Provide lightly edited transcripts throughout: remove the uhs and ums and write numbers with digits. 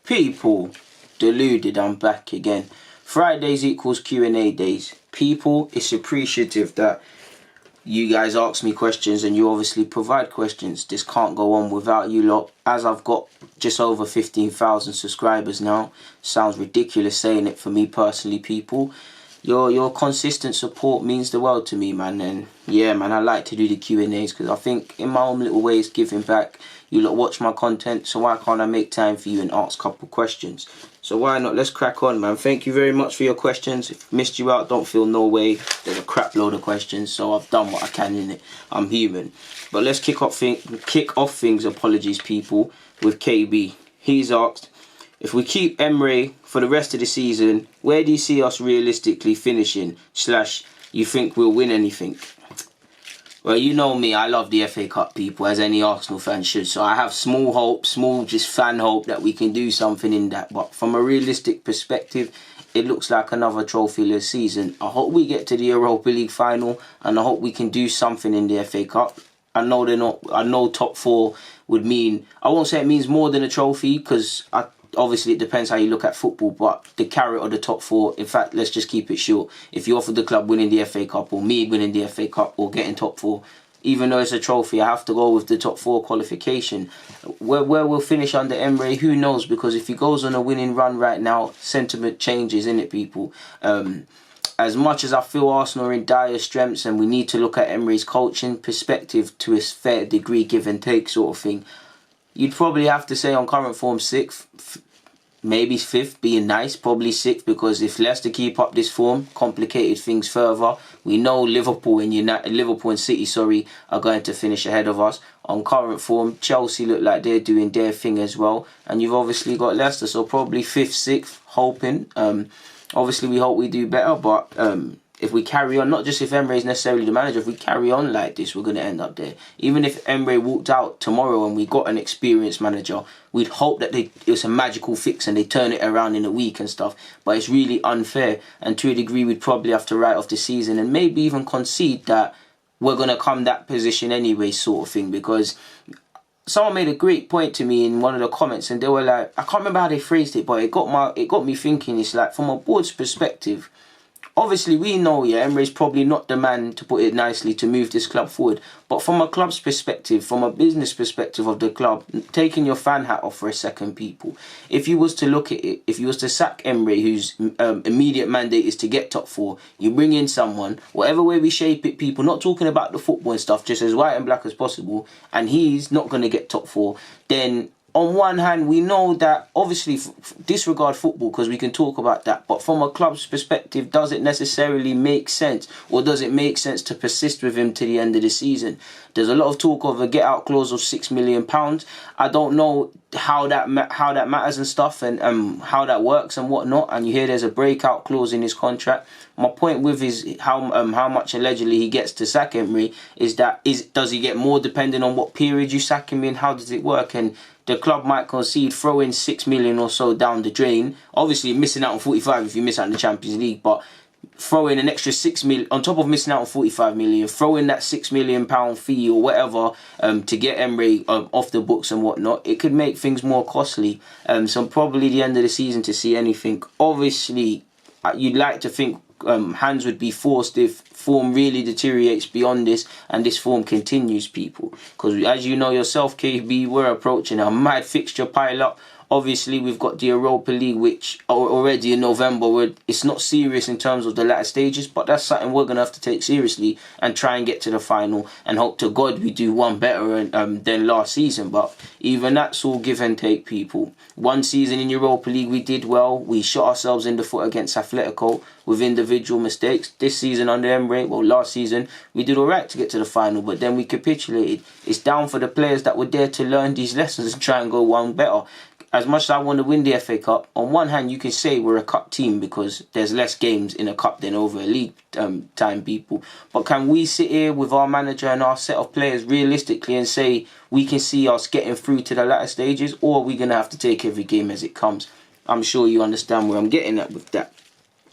People, deluded, I'm back again. Fridays equals Q&A days. People, it's appreciative that you guys ask me questions and you obviously provide questions. This can't go on without you lot. As I've got just over 15,000 subscribers now, sounds ridiculous saying it for me personally, people. Your consistent support means the world to me, man. And yeah, man, I like to do the Q&As because I think in my own little ways giving back. You lot watch my content, so why can't I make time for you and ask a couple questions? So why not? Let's crack on, man. Thank you very much for your questions. If I missed you out, don't feel no way. There's a crap load of questions, so I've done what I can in it. I'm human. But let's kick off things, apologies, people, with KB. He's asked, if we keep Emery for the rest of the season, where do you see us realistically finishing? / you think we'll win anything? Well, you know me, I love the FA Cup, people, as any Arsenal fan should. So I have small hope, just fan hope that we can do something in that. But from a realistic perspective, it looks like another trophyless season. I hope we get to the Europa League final and I hope we can do something in the FA Cup. I know top four would mean, I won't say it means more than a trophy because obviously it depends how you look at football, but the carrot of the top four, in fact, let's just keep it short. If you offer the club winning the FA Cup or me winning the FA Cup or getting top four, even though it's a trophy, I have to go with the top four qualification. Where we'll finish under Emery, who knows? Because if he goes on a winning run right now, sentiment changes, innit, people? As much as I feel Arsenal are in dire straits and we need to look at Emery's coaching perspective to a fair degree, give and take sort of thing, you'd probably have to say on current form 6th, maybe 5th, being nice, probably 6th, because if Leicester keep up this form, complicated things further. We know Liverpool and City, are going to finish ahead of us. On current form, Chelsea look like they're doing their thing as well, and you've obviously got Leicester, so probably 5th, 6th, hoping. Obviously, we hope we do better, but if we carry on, not just if Emery is necessarily the manager, if we carry on like this, we're going to end up there. Even if Emery walked out tomorrow and we got an experienced manager, we'd hope that it was a magical fix and they turn it around in a week and stuff. But it's really unfair. And to a degree, we'd probably have to write off the season and maybe even concede that we're going to come that position anyway, sort of thing. Because someone made a great point to me in one of the comments and they were like, I can't remember how they phrased it, but it got me thinking. It's like, from a board's perspective, obviously, we know, Emery's probably not the man, to put it nicely, to move this club forward. But from a club's perspective, from a business perspective of the club, taking your fan hat off for a second, people, if you was to look at it, if you was to sack Emery, whose immediate mandate is to get top four, you bring in someone, whatever way we shape it, people, not talking about the football and stuff, just as white and black as possible, and he's not going to get top four, then on one hand, we know that, obviously, disregard football because we can talk about that. But from a club's perspective, does it necessarily make sense? Or does it make sense to persist with him to the end of the season? There's a lot of talk of a get-out clause of £6 million. I don't know how that matters and stuff and how that works and whatnot. And you hear there's a breakout clause in his contract. My point with is how much allegedly he gets to sack Emery is that does he get more depending on what period you sack him in? How does it work? And the club might concede, throw in 6 million or so down the drain. Obviously, missing out on 45 if you miss out in the Champions League, but throw in an extra 6 million on top of missing out on 45 million. Throw in that £6 million fee or whatever to get Emery off the books and whatnot. It could make things more costly. So probably the end of the season to see anything. Obviously, you'd like to think hands would be forced if form really deteriorates beyond this and this form continues, people, because as you know yourself, KB, we're approaching a mad fixture pile up. Obviously, we've got the Europa League, which already in November, it's not serious in terms of the latter stages, but that's something we're going to have to take seriously and try and get to the final and hope to God we do one better than last season. But even that's all give and take, people. One season in Europa League, we did well. We shot ourselves in the foot against Atletico with individual mistakes. This season under Emery, well, last season, we did all right to get to the final, but then we capitulated. It's down for the players that were there to learn these lessons and try and go one better. As much as I want to win the FA Cup, on one hand, you can say we're a cup team because there's less games in a cup than over a league time, people. But can we sit here with our manager and our set of players realistically and say we can see us getting through to the latter stages, or are we going to have to take every game as it comes? I'm sure you understand where I'm getting at with that.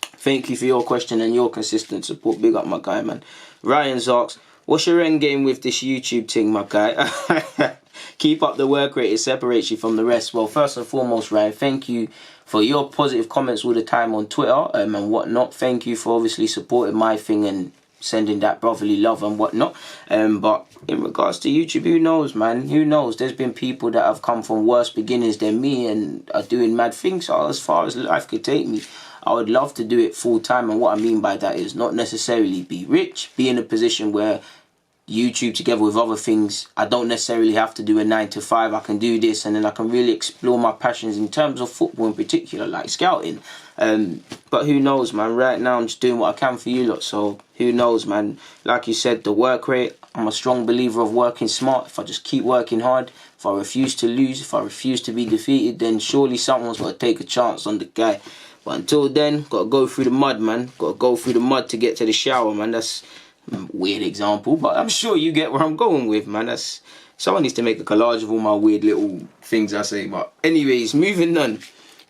Thank you for your question and your consistent support. Big up, my guy, man. Ryan's asked, what's your end game with this YouTube thing, my guy? Keep up the work rate. It separates you from the rest. Well, first and foremost, Ryan, thank you for your positive comments all the time on Twitter and whatnot. Thank you for obviously supporting my thing and sending that brotherly love and whatnot. But in regards to YouTube, who knows, man? Who knows? There's been people that have come from worse beginnings than me and are doing mad things. So as far as life could take me, I would love to do it full time. And what I mean by that is not necessarily be rich, be in a position where YouTube together with other things, I don't necessarily have to do a 9 to 5. I can do this and then I can really explore my passions in terms of football in particular, like scouting. But who knows, man? Right now I'm just doing what I can for you lot, so who knows, man? Like you said, the work rate, I'm a strong believer of working smart. If I just keep working hard, if I refuse to lose, if I refuse to be defeated, then surely someone's got to take a chance on the guy. But until then, got to go through the mud, man. Got to go through the mud to get to the shower, man. That's weird example, but I'm sure you get where I'm going with, man. That's someone needs to make a collage of all my weird little things I say. But anyways, moving on.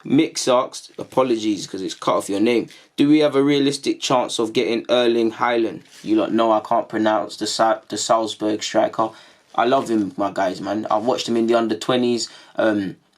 Mick asks, apologies because it's cut off your name. Do we have a realistic chance of getting Erling Haaland? You lot know I can't pronounce the Salzburg striker. I love him, my guys, man. I've watched him in the under-20s.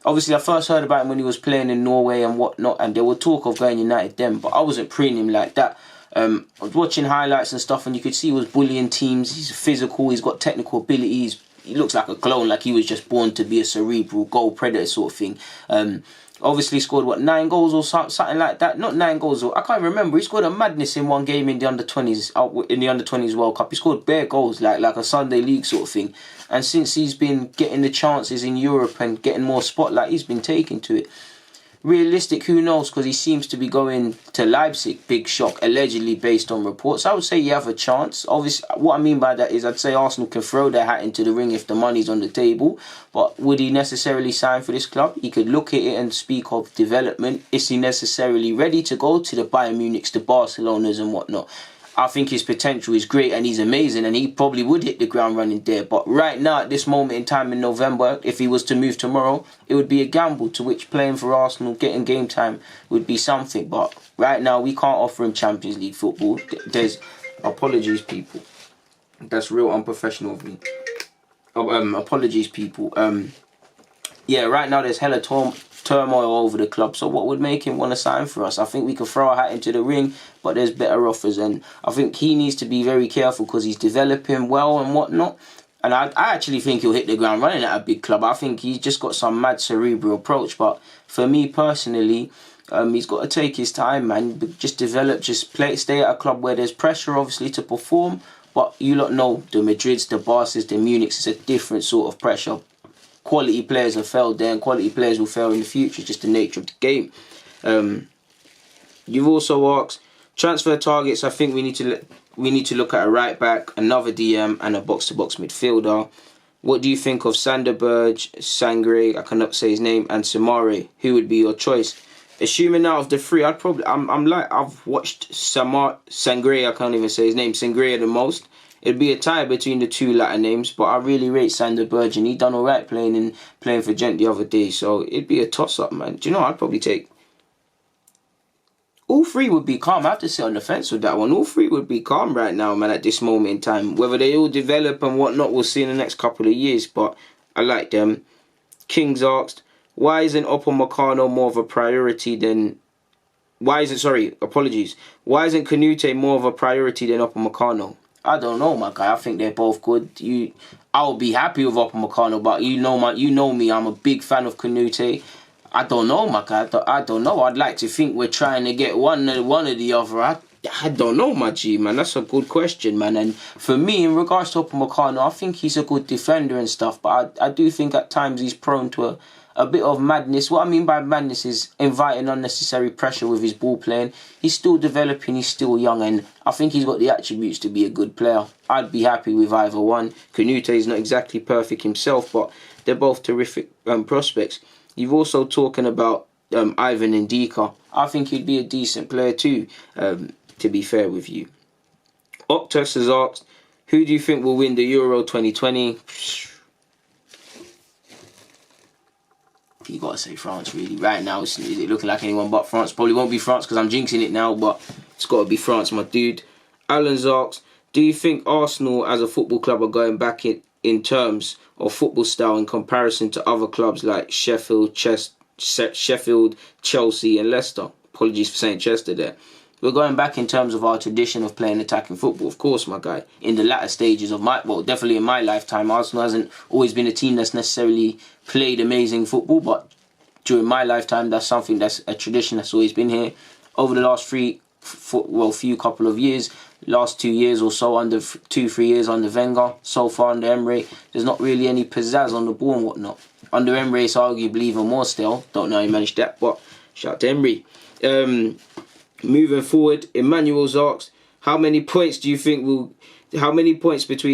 Obviously, I first heard about him when he was playing in Norway and whatnot, and there were talk of going United then, but I wasn't preying him like that. I was watching highlights and stuff, and you could see he was bullying teams. He's physical, he's got technical abilities. He looks like a clone, like he was just born to be a cerebral goal predator sort of thing. Obviously scored, 9 goals or something like that? Not 9 goals, I can't remember. He scored a madness in one game in the under-20s, in the under-20s World Cup. He scored bare goals, like a Sunday League sort of thing. And since he's been getting the chances in Europe and getting more spotlight, he's been taking to it. Realistic, who knows, because he seems to be going to Leipzig, big shock, allegedly based on reports. I would say you have a chance. Obviously, what I mean by that is I'd say Arsenal can throw their hat into the ring if the money's on the table, but would he necessarily sign for this club? He could look at it and speak of development. Is he necessarily ready to go to the Bayern Munichs, the Barcelonas and whatnot? I think his potential is great and he's amazing and he probably would hit the ground running there. But right now, at this moment in time in November, if he was to move tomorrow, it would be a gamble, to which playing for Arsenal, getting game time would be something. But right now, we can't offer him Champions League football. There's, apologies, people. That's real unprofessional of me. Apologies, people. Yeah, right now there's hella turmoil over the club, so what would make him want to sign for us? I think we could throw our hat into the ring, but there's better offers, and I think he needs to be very careful because he's developing well and whatnot, and I actually think he'll hit the ground running at a big club. I think he's just got some mad cerebral approach, but for me personally, he's got to take his time, man. Just develop, stay at a club where there's pressure obviously to perform, but you lot know the Madrids, the Barca's, the Munichs, it's a different sort of pressure. Quality players have failed there and quality players will fail in the future. It's just the nature of the game. You've also asked transfer targets. I think we need to look at a right back, another DM, and a box-to-box midfielder. What do you think of Sanderberg, Sangre, I cannot say his name, and Samare? Who would be your choice? Assuming out of the three, I've watched Sangre, I can't even say his name, Sangre the most. It'd be a tie between the two latter names, but I really rate Sanderberg, and he done alright playing for Gent the other day, so it'd be a toss-up, man. Do you know, I'd probably take... All three would be calm. I have to sit on the fence with that one. All three would be calm right now, man, at this moment in time. Whether they all develop and whatnot, we'll see in the next couple of years, but I like them. Kings asked, why isn't Upamecano more of a priority than... Why isn't Canute more of a priority than Upamecano? I don't know, my guy. I think they're both good. I'll be happy with Upamecano, but you know me. I'm a big fan of Canute. I don't know, my guy. I don't know. I'd like to think we're trying to get one or the other. I don't know, my G, man. That's a good question, man. And for me, in regards to Upamecano, I think he's a good defender and stuff, but I do think at times he's prone to a bit of madness. What I mean by madness is inviting unnecessary pressure with his ball playing. He's still developing, he's still young, and I think he's got the attributes to be a good player. I'd be happy with either one. Canute is not exactly perfect himself, but they're both terrific prospects. You've also talking about Ivan Ndika. I think he'd be a decent player too, to be fair with you. Octus has asked, who do you think will win the Euro 2020? You gotta say France, really. Right now, is it looking like anyone but France? Probably won't be France because I'm jinxing it now, but it's gotta be France, my dude. Alan's asked, do you think Arsenal as a football club are going back in terms of football style in comparison to other clubs like Sheffield, Chelsea and Leicester? Apologies for saying Chester there. We're going back in terms of our tradition of playing attacking football, of course, my guy. In the latter stages of definitely in my lifetime, Arsenal hasn't always been a team that's necessarily played amazing football, but during my lifetime, that's something that's a tradition that's always been here. Over the last few couple of years, last 2 years or so, 2-3 years under Wenger, so far under Emery, there's not really any pizzazz on the ball and whatnot. Under Emery, it's arguably even more still. Don't know how he managed that, but shout out to Emery. Moving forward, Emmanuel's asked, how many points between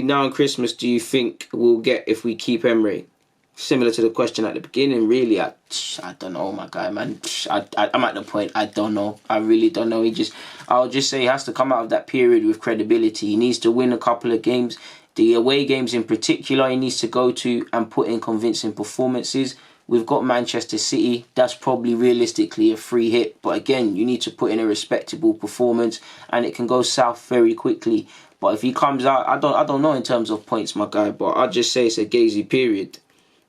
now and Christmas do you think we'll get if we keep Emery? Similar to the question at the beginning, really. I don't know, my guy, man. I'm at the point, I don't know. I really don't know. I'll just say he has to come out of that period with credibility. He needs to win a couple of games. The away games in particular, he needs to go to and put in convincing performances. We've got Manchester City. That's probably realistically a free hit. But again, you need to put in a respectable performance and it can go south very quickly. But if he comes out, I don't know in terms of points, my guy. But I'd just say it's a gazy period.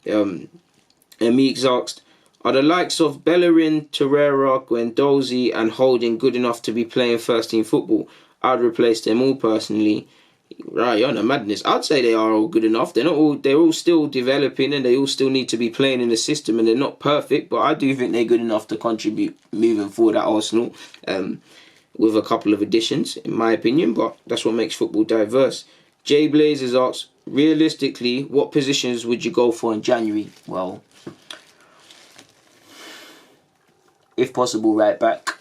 Amix asked, are the likes of Bellerin, Torreira, Guendouzi and Holding good enough to be playing first team football? I'd replace them all personally. Right, you're on a madness. I'd say they are all good enough. They're all still developing and they all still need to be playing in the system and they're not perfect, but I do think they're good enough to contribute moving forward at Arsenal, with a couple of additions, in my opinion, but that's what makes football diverse. Jay Blazers asks, realistically, what positions would you go for in January? Well, if possible, right back,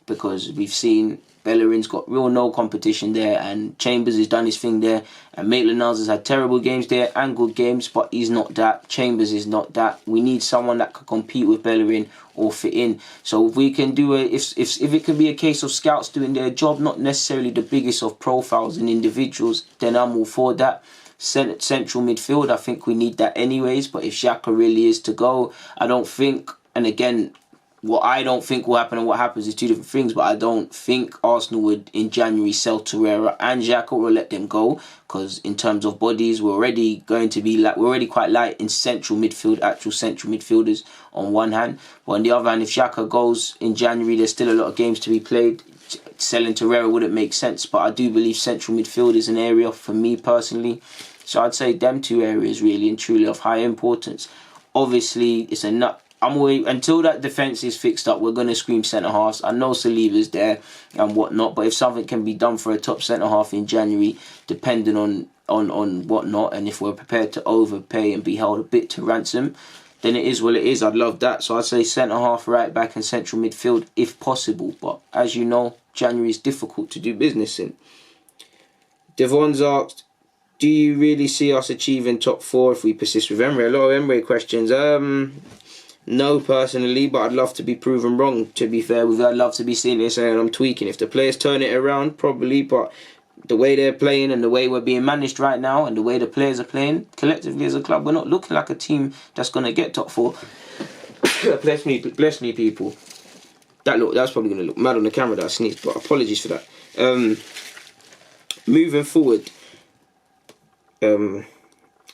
because we've seen Bellerin's got no competition there and Chambers has done his thing there and Maitland-Niles has had terrible games there and good games, but he's not that. Chambers is not that. We need someone that can compete with Bellerin or fit in. So if we can do if it can be a case of scouts doing their job, not necessarily the biggest of profiles and individuals, then I'm all for that. Central midfield, I think we need that anyways, but if Xhaka really is to go, I don't think, and again, what I don't think will happen and what happens is two different things, but I don't think Arsenal would in January sell Torreira and Xhaka or let them go, because in terms of bodies, we're already quite light in central midfield, actual central midfielders on one hand, but on the other hand, if Xhaka goes in January, there's still a lot of games to be played. Selling Torreira wouldn't make sense, but I do believe central midfield is an area for me personally, so I'd say them two areas really and truly of high importance. Obviously, it's a nut. Until that defence is fixed up, we're going to scream centre-halves. I know Saliba's there and whatnot, but if something can be done for a top centre-half in January, depending on whatnot, and if we're prepared to overpay and be held a bit to ransom, then it is what it is. I'd love that. So I'd say centre-half, right-back and central midfield if possible. But as you know, January is difficult to do business in. Devon's asked, do you really see us achieving top 4 if we persist with Emery? A lot of Emery questions. No, personally, but I'd love to be proven wrong, to be fair. I'd love to be seen here saying I'm tweaking. If the players turn it around, probably, but the way they're playing and the way we're being managed right now and the way the players are playing, collectively as a club, we're not looking like a team that's going to get top 4. bless me, people. That's probably going to look mad on the camera that I sneezed, but apologies for that. Moving forward,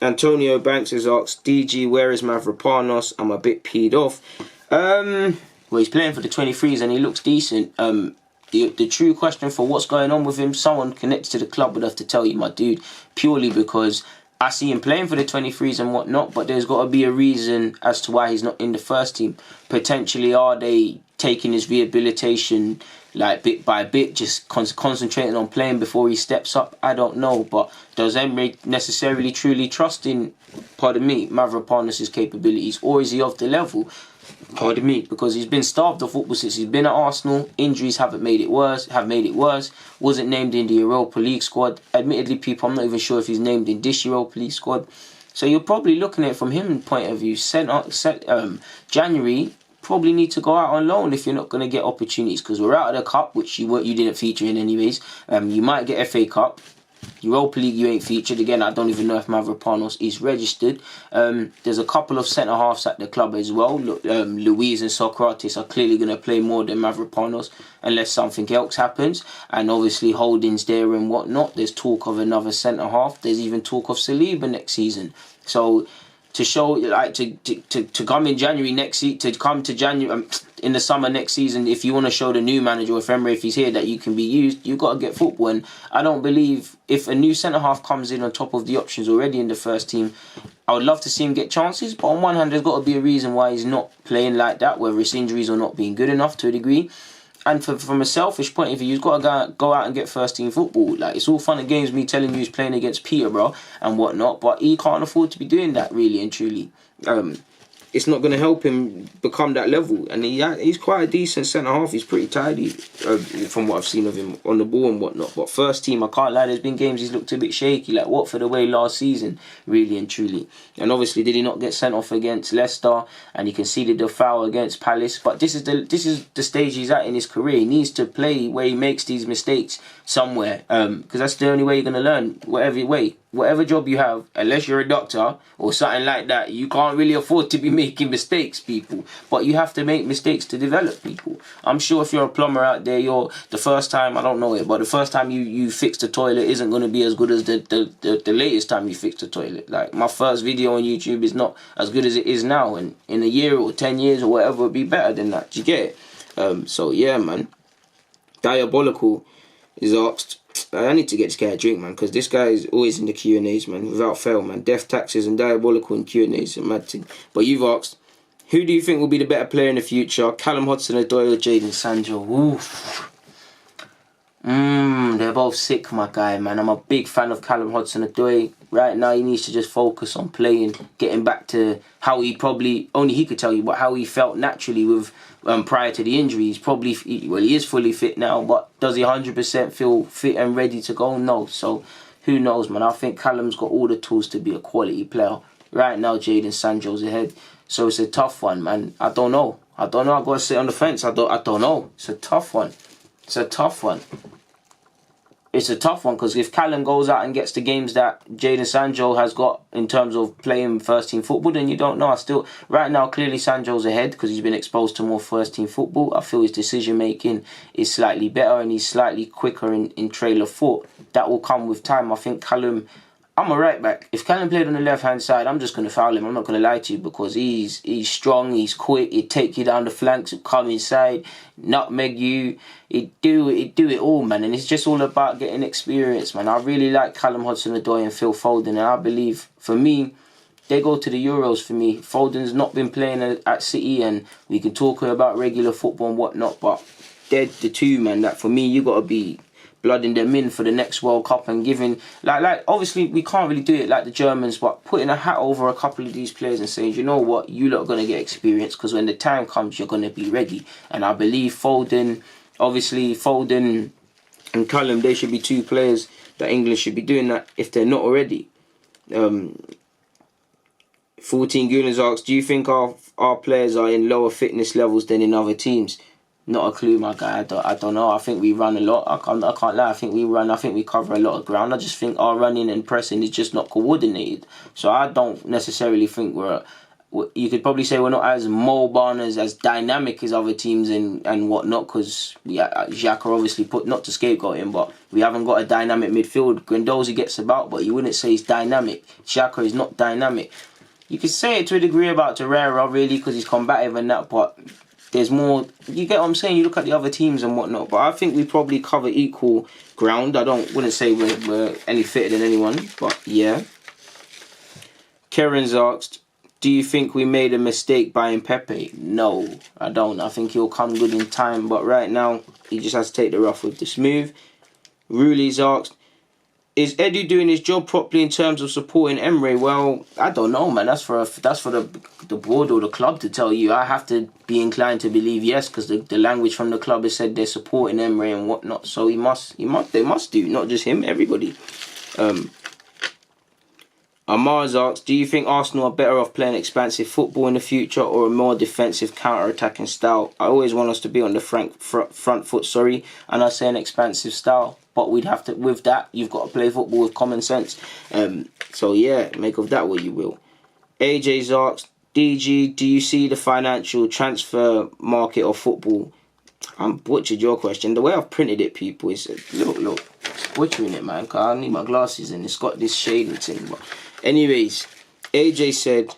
Antonio Banks has asked, DG, where is Mavropanos? I'm a bit peed off. Well, he's playing for the 23s and he looks decent. The true question for what's going on with him, someone connected to the club would have to tell you, my dude, purely because I see him playing for the 23s and whatnot, but there's got to be a reason as to why he's not in the first team. Potentially, are they taking his rehabilitation like bit by bit, just concentrating on playing before he steps up? I don't know, but does Emery necessarily truly trust in, Mavropanos' capabilities, or is he of the level? Because he's been starved of football since he's been at Arsenal. Injuries have made it worse. Wasn't named in the Europa League squad. Admittedly, people, I'm not even sure if he's named in this Europa League squad. So you're probably looking at it from him point of view. January, probably need to go out on loan if you're not going to get opportunities, because we're out of the cup, which you didn't feature in anyways. You might get FA Cup. Europa League, you ain't featured. Again, I don't even know if Mavropanos is registered. There's a couple of centre-halves at the club as well. Luiz and Socrates are clearly going to play more than Mavropanos unless something else happens. And obviously Holding's there and whatnot. There's talk of another centre-half. There's even talk of Saliba next season. So to show, like, to come in January in the summer next season, if you want to show the new manager, if Emery, if he's here, that you can be used, you've got to get football. And I don't believe, if a new centre-half comes in on top of the options already in the first team, I would love to see him get chances. But on one hand, there's got to be a reason why he's not playing like that, whether it's injuries or not being good enough to a degree. And from a selfish point of view, you've got to go out and get first-team football. Like, it's all fun and games me telling you he's playing against Peterborough and whatnot, but he can't afford to be doing that, really and truly. It's not going to help him become that level. And he's quite a decent centre-half. He's pretty tidy from what I've seen of him on the ball and whatnot. But first team, I can't lie, there's been games he's looked a bit shaky, like Watford away last season, really and truly. And obviously, did he not get sent off against Leicester? And he conceded the foul against Palace. But this is the stage he's at in his career. He needs to play where he makes these mistakes somewhere. Because that's the only way you're going to learn, whatever job you have, unless you're a doctor or something like that, you can't really afford to be making mistakes, people. But you have to make mistakes to develop, people. I'm sure if you're a plumber out there, the first time, I don't know it, but the first time you fix the toilet isn't going to be as good as the latest time you fix the toilet. Like, my first video on YouTube is not as good as it is now, and in a year or 10 years or whatever, it'll be better than that. Do you get it? So yeah, man. Diabolical is asked, I need to get this guy a drink, man, because this guy is always in the Q&As, man, without fail, man. Death, taxes and Diabolical in Q&As, a mad thing. But you've asked, who do you think will be the better player in the future? Callum Hudson-Odoi or Jadon Sancho? Oof. They're both sick, my guy, man. I'm a big fan of Callum Hudson-Odoi. Right now, he needs to just focus on playing, getting back to how he probably, only he could tell you, but how he felt naturally with prior to the injury. He's probably, he is fully fit now, but does he 100% feel fit and ready to go? No. So, who knows, man? I think Callum's got all the tools to be a quality player. Right now, Jadon Sancho's ahead. So, it's a tough one, man. I don't know. I've got to sit on the fence. I don't know. It's a tough one. It's a tough one because if Callum goes out and gets the games that Jadon Sancho has got in terms of playing first-team football, then you don't know. Right now, clearly Sancho's ahead because he's been exposed to more first-team football. I feel his decision-making is slightly better and he's slightly quicker in trail of thought. That will come with time. I think Callum, I'm a right back. If Callum played on the left-hand side, I'm just going to foul him. I'm not going to lie to you because he's strong, he's quick, he'd take you down the flanks, he'd come inside, nutmeg you, he'd do it all, man. And it's just all about getting experience, man. I really like Callum Hudson-Odoi and Phil Foden, and I believe, for me, they go to the Euros for me. Foden's not been playing at City, and we can talk about regular football and whatnot, but they're the two, man, that for me, you got to be blooding them in for the next World Cup and giving, like obviously we can't really do it like the Germans, but putting a hat over a couple of these players and saying, you know what, you lot are going to get experience because when the time comes, you're going to be ready. And I believe Foden and Callum, they should be two players that England should be doing that if they're not already. 14 Gooners asks, do you think our players are in lower fitness levels than in other teams? Not a clue, my guy. I don't know. I think we run a lot. I can't lie. I think we cover a lot of ground. I just think our running and pressing is just not coordinated. So I don't necessarily think you could probably say we're not as mobile, as dynamic as other teams and whatnot, because Xhaka obviously not to scapegoat him, but we haven't got a dynamic midfield. Guendouzi gets about, but you wouldn't say he's dynamic. Xhaka is not dynamic. You could say it to a degree about Torreira, really, because he's combative and that, but there's more, you get what I'm saying? You look at the other teams and whatnot, but I think we probably cover equal ground. Wouldn't say we're any fitter than anyone, but yeah. Karen's asked, do you think we made a mistake buying Pepe? No, I don't. I think he'll come good in time, but right now, he just has to take the rough with the smooth. Ruli's asked, is Edu doing his job properly in terms of supporting Emery? Well, I don't know, man. That's for the board or the club to tell you. I have to be inclined to believe yes, because the language from the club has said they're supporting Emery and whatnot. So they must do, not just him, everybody. Amar's asked, do you think Arsenal are better off playing expansive football in the future or a more defensive counter-attacking style? I always want us to be on the front foot, and I say an expansive style. but we'd have to, with that, you've got to play football with common sense. So yeah, make of that what you will. AJ's asked, DG, do you see the financial transfer market of football? I'm butchered your question. The way I've printed it, people, is look, it's butchering it, man. Cause I need my glasses and it's got this shading thing. But anyways, AJ said,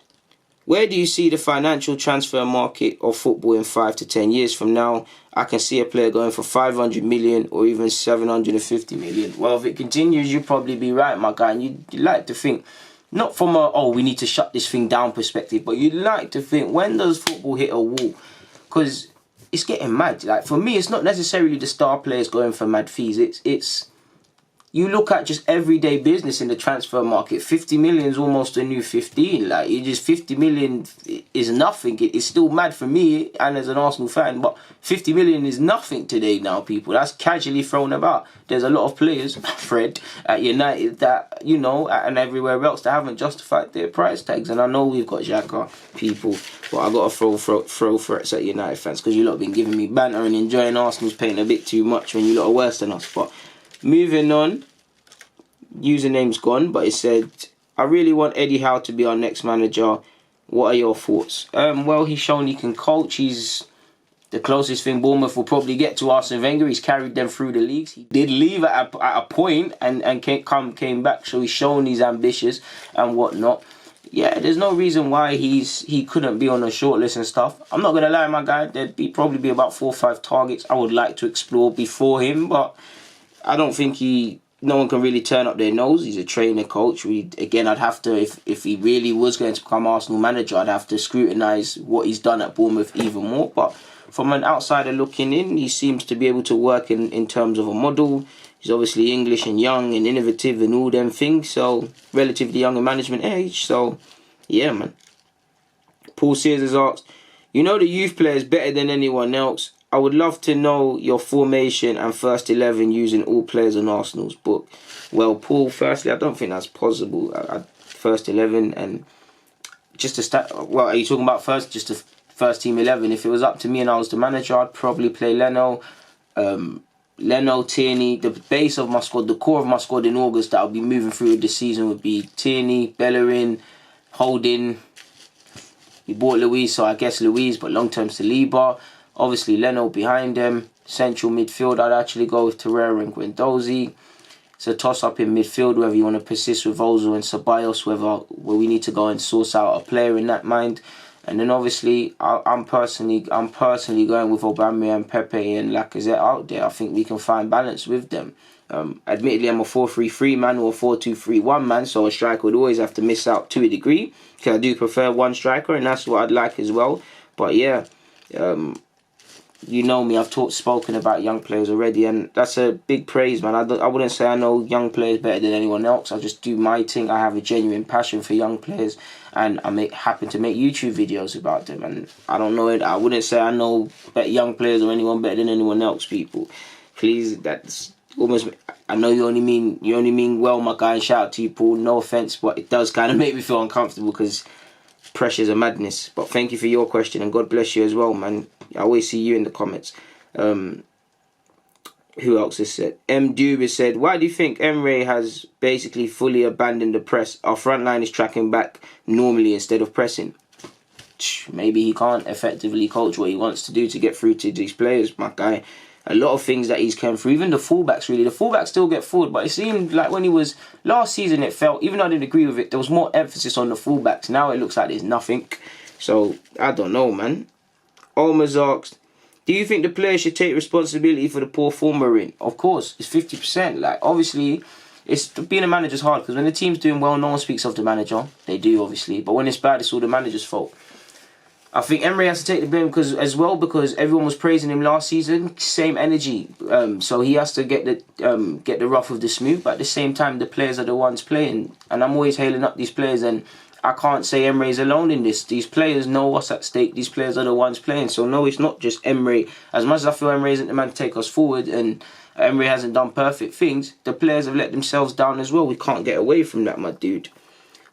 where do you see the financial transfer market of football in 5 to 10 years from now? I can see a player going for 500 million or even 750 million. Well, if it continues, you'll probably be right, my guy. And you'd like to think, not from a, oh, we need to shut this thing down perspective, but you'd like to think, when does football hit a wall? Because it's getting mad. Like, for me, it's not necessarily the star players going for mad fees. It's you look at just everyday business in the transfer market. 50 million is almost a new 15. Like, you just 50 million is nothing. It's still mad for me and as an Arsenal fan, but 50 million is nothing today now, people. That's casually thrown about. There's a lot of players, Fred, at United that, you know, and everywhere else that haven't justified their price tags. And I know we've got Xhaka, people, but I got to throw threats at United fans because you lot have been giving me banter and enjoying Arsenal's paint a bit too much when you lot are worse than us. But moving on, username's gone, but it said, I really want Eddie Howe to be our next manager. What are your thoughts? Well, he's shown he can coach. He's the closest thing Bournemouth will probably get to Arsene Wenger. He's carried them through the leagues. He did leave at a point and came back, so he's shown he's ambitious and whatnot. Yeah, there's no reason why he couldn't be on a shortlist and stuff. I'm not gonna lie, my guy. There'd probably be about 4 or 5 targets I would like to explore before him, but I don't think no one can really turn up their nose. He's a trainer, coach. I'd have to, if he really was going to become Arsenal manager, I'd have to scrutinise what he's done at Bournemouth even more. But from an outsider looking in, he seems to be able to work in terms of a model. He's obviously English and young and innovative and all them things. So, relatively young in management age. So, yeah, man. Paul Sears has asked, you know the youth players better than anyone else. I would love to know your formation and first 11 using all players on Arsenal's book. Well, Paul, firstly, I don't think that's possible. First 11 and just to start. Well, are you talking about just the first team 11? If it was up to me and I was the manager, I'd probably play Leno, Tierney. The base of my squad, the core of my squad in August that I'll be moving through this season would be Tierney, Bellerin, Holding. We bought Luiz, so I guess Luiz, but long term Saliba. Obviously, Leno behind them. Central midfield, I'd actually go with Torreira and Guendouzi. It's a toss-up in midfield, whether you want to persist with Ozil and Ceballos, where we need to go and source out a player in that mind. And then obviously, I'm personally going with Aubameyang, Pepe and Lacazette out there. I think we can find balance with them. Admittedly, I'm a 4-3-3 man or a 4-2-3-1 man, so a striker would always have to miss out to a degree. Because I do prefer one striker, and that's what I'd like as well. But yeah, you know me, I've spoken about young players already, and that's a big praise, man. I wouldn't say I know young players better than anyone else. I just do my thing. I have a genuine passion for young players, and I happen to make YouTube videos about them. And I don't know it. I wouldn't say I know better young players or anyone better than anyone else. People, please, that's almost. I know you only mean well, my guy. And shout out to you, Paul. No offense, but it does kind of make me feel uncomfortable because pressure's a madness. But thank you for your question, and God bless you as well, man. I always see you in the comments. Who else has said? M. Dube has said, why do you think Emery has basically fully abandoned the press? Our front line is tracking back normally instead of pressing. Maybe he can't effectively coach what he wants to do to get through to these players, my guy. A lot of things that he's come through, even the fullbacks really. The fullbacks still get forward, but it seemed like when he was last season, it felt, even though I didn't agree with it, there was more emphasis on the fullbacks. Now it looks like there's nothing. So, I don't know, man. Olmer's asked, do you think the player should take responsibility for the poor form we're in? Of course, it's 50%. Like, obviously, being a manager's hard because when the team's doing well, no one speaks of the manager. They do, obviously. But when it's bad, it's all the manager's fault. I think Emery has to take the blame because everyone was praising him last season. Same energy. So he has to get the rough with the smooth. But at the same time, the players are the ones playing. And I'm always hailing up these players, and I can't say Emery's alone in this. These players know what's at stake. These players are the ones playing. So no, it's not just Emery. As much as I feel Emery isn't the man to take us forward and Emery hasn't done perfect things, the players have let themselves down as well. We can't get away from that, my dude.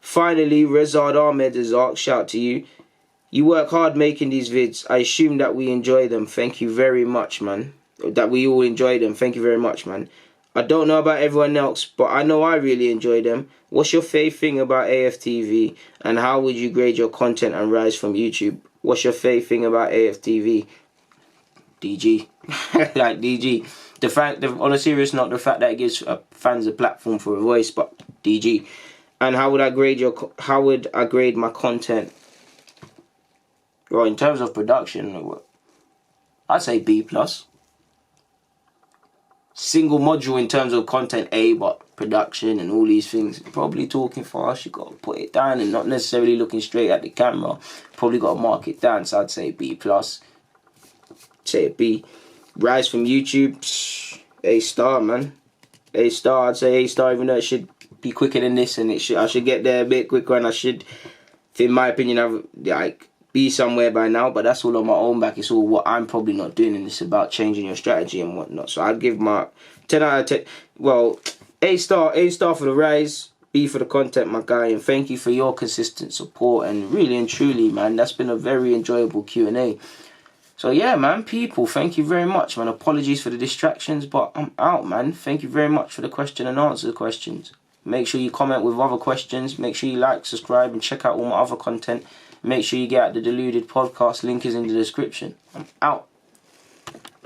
Finally, Rezard Ahmed has asked, shout out to you. You work hard making these vids. I assume that we enjoy them. Thank you very much, man. That we all enjoy them. Thank you very much, man. I don't know about everyone else, but I know I really enjoy them. What's your favourite thing about AFTV, and how would you grade your content and rise from YouTube? What's your favourite thing about AFTV? DG. Like DG. On a serious note, the fact that it gives fans a platform for a voice, but DG. And how would I grade my content? Well, in terms of production, I'd say B+. Single module in terms of content A, but production and all these things, probably talking fast, you got to put it down and not necessarily looking straight at the camera. Probably got to mark it down, so I'd say B+. Say a B. Rise from YouTube, A-star, man. A-star, I'd say A-star, even though it should be quicker than this, and I should get there a bit quicker, and I should, in my opinion, have like be somewhere by now. But that's all on my own back. It's all what I'm probably not doing, and it's about changing your strategy and whatnot. So I'd give my 10 out of 10. Well, A-star for the rise, B for the content, my guy, and thank you for your consistent support. And really and truly, man, that's been a very enjoyable Q&A. So yeah, man, people, thank you very much, man. Apologies for the distractions, but I'm out, man. Thank you very much for the question and answer questions. Make sure you comment with other questions. Make sure you like, subscribe, and check out all my other content. Make sure you get out the Deluded podcast. Link is in the description. I'm out.